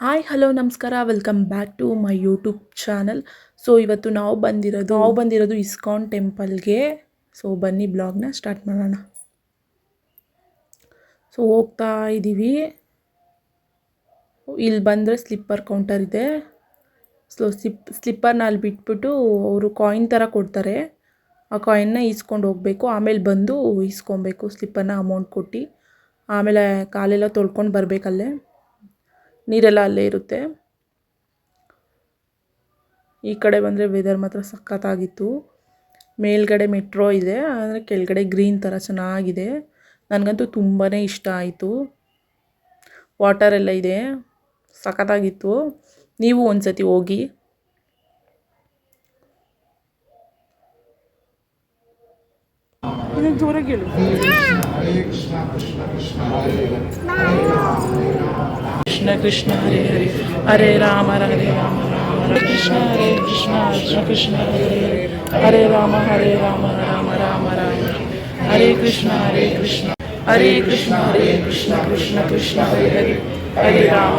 Hi hello ನಮಸ್ಕಾರ welcome back to my YouTube channel. So ಇವತ್ತು ನಾವು ಬಂದಿರೋದು ಇಸ್ಕಾನ್ ಟೆಂಪಲ್ಗೆ. ಸೊ ಬನ್ನಿ ಬ್ಲಾಗ್ನ ಸ್ಟಾರ್ಟ್ ಮಾಡೋಣ. ಸೊ ಹೋಗ್ತಾ ಇದ್ದೀವಿ. ಇಲ್ಲಿ ಬಂದರೆ ಸ್ಲಿಪ್ಪರ್ ಕೌಂಟರ್ ಇದೆ. ಸೊ ಸ್ಲಿಪ್ಪರ್ನ ಅಲ್ಲಿ ಬಿಟ್ಬಿಟ್ಟು ಅವರು ಕಾಯಿನ್ ಥರ ಕೊಡ್ತಾರೆ. ಆ ಕಾಯಿನ್ನ ಈಸ್ಕೊಂಡು ಹೋಗಬೇಕು. ಆಮೇಲೆ ಬಂದು ಈಸ್ಕೊಬೇಕು ಸ್ಲಿಪ್ಪರ್ನ ಅಮೌಂಟ್ ಕೊಟ್ಟು. ಆಮೇಲೆ ಕಾಲೆಲ್ಲ ತೊಳ್ಕೊಂಡು ಬರಬೇಕಲ್ಲೇ, ನೀರೆಲ್ಲ ಅಲ್ಲೇ ಇರುತ್ತೆ. ಈ ಕಡೆ ಬಂದರೆ ವೆದರ್ ಮಾತ್ರ ಸಖತ್ತಾಗಿತ್ತು. ಮೇಲ್ಗಡೆ ಮೆಟ್ರೋ ಇದೆ, ಅಂದರೆ ಕೆಳಗಡೆ ಗ್ರೀನ್ ಥರ ಚೆನ್ನಾಗಿದೆ. ನನಗಂತೂ ತುಂಬಾ ಇಷ್ಟ ಆಯಿತು. ವಾಟರ್ ಎಲ್ಲ ಇದೆ, ಸಖತ್ತಾಗಿತ್ತು. ನೀವು ಒಂದ್ಸತಿ ಹೋಗಿ. ಜೋರಾಗಿ ಹೇಳು. ಕೃಷ್ಣ ಕೃಷ್ಣ ಹರೇ ಹರೇ ಹರೇ ರಾಮ ಹರೇ ರಾಮ ಕೃಷ್ಣ ಹರೇ ಕೃಷ್ಣ ಕೃಷ್ಣ ಕೃಷ್ಣ ಹರೇ ರಾಮ ರಾಮ ರಾಮ ಹರೇ ಕೃಷ್ಣ ಹರೇ ಕೃಷ್ಣ ಹರೇ ಕೃಷ್ಣ ಕೃಷ್ಣ ಕೃಷ್ಣ ಹರೇ ಹರೇ ಹರೇ ರಾಮ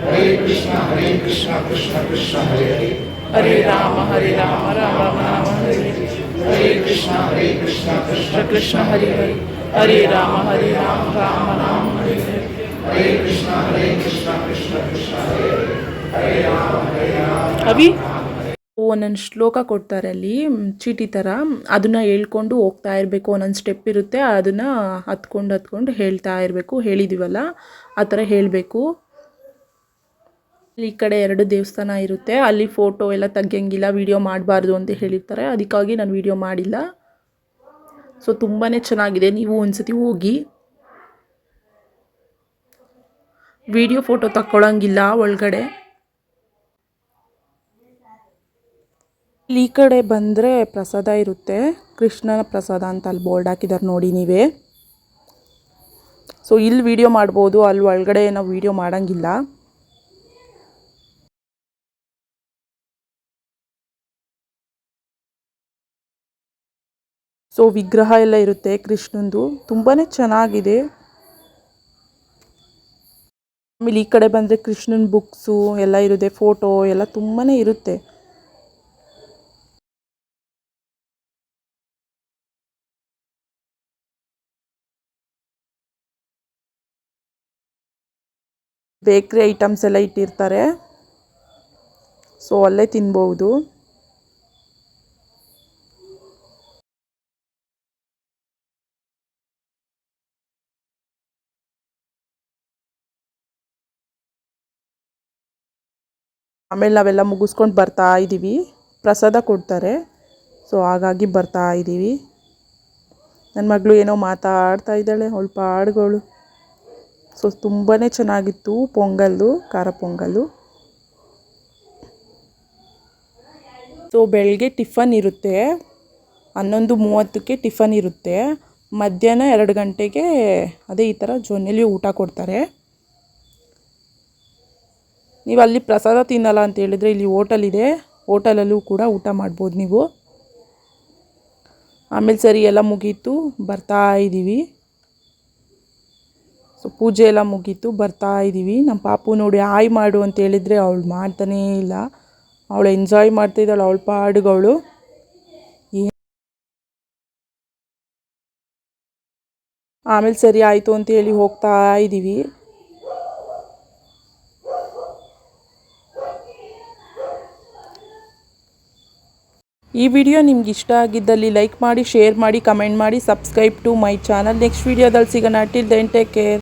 ಹರೇ ಕೃಷ್ಣ ಕೃಷ್ಣ ಕೃಷ್ಣ ಹರೇ ರಾಮ ರಾಮ ರಾಮ ಹರೇ ಕೃಷ್ಣ ಕೃಷ್ಣ ಕೃಷ್ಣ ಹರೇ ಹರೇ ಹರೇ ರಾಮ ರಾಮ ರಾಮ ಹರೇ ಕೃಷ್ಣ ಕೃಷ್ಣ ಕೃಷ್ಣ ಹರೇ ರಾಮ. ಅವಿ ಒಂದೊಂದು ಶ್ಲೋಕ ಕೊಡ್ತಾರೆ ಅಲ್ಲಿ ಚೀಟಿ ಥರ, ಅದನ್ನು ಹೇಳ್ಕೊಂಡು ಹೋಗ್ತಾ ಇರಬೇಕು. ಒಂದೊಂದು ಸ್ಟೆಪ್ ಇರುತ್ತೆ, ಅದನ್ನು ಹತ್ಕೊಂಡು ಹೇಳ್ತಾ ಇರಬೇಕು. ಹೇಳಿದ್ದೀವಲ್ಲ ಆ ಥರ ಹೇಳಬೇಕು. ಈ ಕಡೆ 2 ದೇವಸ್ಥಾನ ಇರುತ್ತೆ. ಅಲ್ಲಿ ಫೋಟೋ ಎಲ್ಲ ತೆಗಿಯಂಗಿಲ್ಲ, ವಿಡಿಯೋ ಮಾಡಬಾರ್ದು ಅಂತ ಹೇಳಿರ್ತಾರೆ. ಅದಕ್ಕಾಗಿ ನಾನು ವಿಡಿಯೋ ಮಾಡಿಲ್ಲ. ಸೊ ತುಂಬಾ ಚೆನ್ನಾಗಿದೆ, ನೀವು ಒಂದ್ಸತಿ ಹೋಗಿ. ವಿಡಿಯೋ ಫೋಟೋ ತಗೊಳ್ಳಂಗಿಲ್ಲ ಒಳಗಡೆ. ಈ ಕಡೆ ಬಂದರೆ ಪ್ರಸಾದ ಇರುತ್ತೆ, ಕೃಷ್ಣನ ಪ್ರಸಾದ ಅಂತ ಅಲ್ಲಿ ಬೋರ್ಡ್ ಹಾಕಿದ್ದಾರೆ ನೋಡಿ ನೀವೇ. ಸೊ ಇಲ್ಲಿ ವಿಡಿಯೋ ಮಾಡ್ಬೋದು, ಅಲ್ಲಿ ಒಳಗಡೆ ನಾವು ವಿಡಿಯೋ ಮಾಡೋಂಗಿಲ್ಲ. ಸೊ ವಿಗ್ರಹ ಎಲ್ಲ ಇರುತ್ತೆ ಕೃಷ್ಣಂದು, ತುಂಬಾ ಚೆನ್ನಾಗಿದೆ. ಆಮೇಲೆ ಈ ಕಡೆ ಬಂದರೆ ಕೃಷ್ಣನ ಬುಕ್ಸು ಎಲ್ಲ ಇರುತ್ತೆ, ಫೋಟೋ ಎಲ್ಲ ತುಂಬಾ ಇರುತ್ತೆ. ಬೇಕ್ರಿ ಐಟಮ್ಸ್ ಎಲ್ಲ ಇಟ್ಟಿರ್ತಾರೆ, ಸೊ ಅಲ್ಲೇ ತಿನ್ಬೋದು. ಆಮೇಲೆ ನಾವೆಲ್ಲ ಮುಗಿಸ್ಕೊಂಡು ಬರ್ತಾ ಇದ್ದೀವಿ. ಪ್ರಸಾದ ಕೊಡ್ತಾರೆ, ಸೊ ಹಾಗಾಗಿ ಬರ್ತಾ ಇದ್ದೀವಿ. ನನ್ನ ಮಗಳು ಏನೋ ಮಾತಾಡ್ತಾ ಇದ್ದಾಳೆ, ಅವಳ ಪಾಡುಗಳು. ಸೊ ತುಂಬಾ ಚೆನ್ನಾಗಿತ್ತು ಪೊಂಗಲ್ಲು, ಖಾರ ಪೊಂಗಲ್ಲು. ಸೊ ಬೆಳಗ್ಗೆ ಟಿಫನ್ ಇರುತ್ತೆ, 11:30ಕ್ಕೆ ಟಿಫನ್ ಇರುತ್ತೆ. ಮಧ್ಯಾಹ್ನ 2 ಗಂಟೆಗೆ ಅದೇ ಈ ಥರ ಜೊನ್ನೆಲಿ ಊಟ ಕೊಡ್ತಾರೆ. ನೀವು ಅಲ್ಲಿ ಪ್ರಸಾದ ತಿನ್ನಲ್ಲ ಅಂತ ಹೇಳಿದರೆ ಇಲ್ಲಿ ಹೋಟೆಲ್ ಇದೆ, ಹೋಟೆಲಲ್ಲೂ ಕೂಡ ಊಟ ಮಾಡ್ಬೋದು ನೀವು. ಆಮೇಲೆ ಸರಿ ಎಲ್ಲ ಮುಗೀತು, ಬರ್ತಾ ಇದ್ದೀವಿ. ಸೊ ಪೂಜೆ ಎಲ್ಲ ಮುಗೀತು, ಬರ್ತಾ ಇದ್ದೀವಿ. ನಮ್ಮ ಪಾಪು ನೋಡಿ ಹಾಯ್ ಮಾಡು ಅಂತ ಹೇಳಿದರೆ ಅವಳು ಮಾಡ್ತಾನೇ ಇಲ್ಲ. ಅವಳು ಎಂಜಾಯ್ ಮಾಡ್ತಾಯಿದ್ದಾಳೆ ಅವಳ ಪಾಡುಗಳು. ಆಮೇಲೆ ಸರಿ ಆಯಿತು ಅಂತ ಹೇಳಿ ಹೋಗ್ತಾ ಇದ್ದೀವಿ. ಈ ವಿಡಿಯೋ ನಿಮ್ಗೆ ಇಷ್ಟ ಆಗಿದ್ದಲ್ಲಿ ಲೈಕ್ ಮಾಡಿ, ಶೇರ್ ಮಾಡಿ, ಕಮೆಂಟ್ ಮಾಡಿ, subscribe to my channel. Next ವಿಡಿಯೋದಲ್ಲಿ ಸಿಗೋಣ. Till then take care.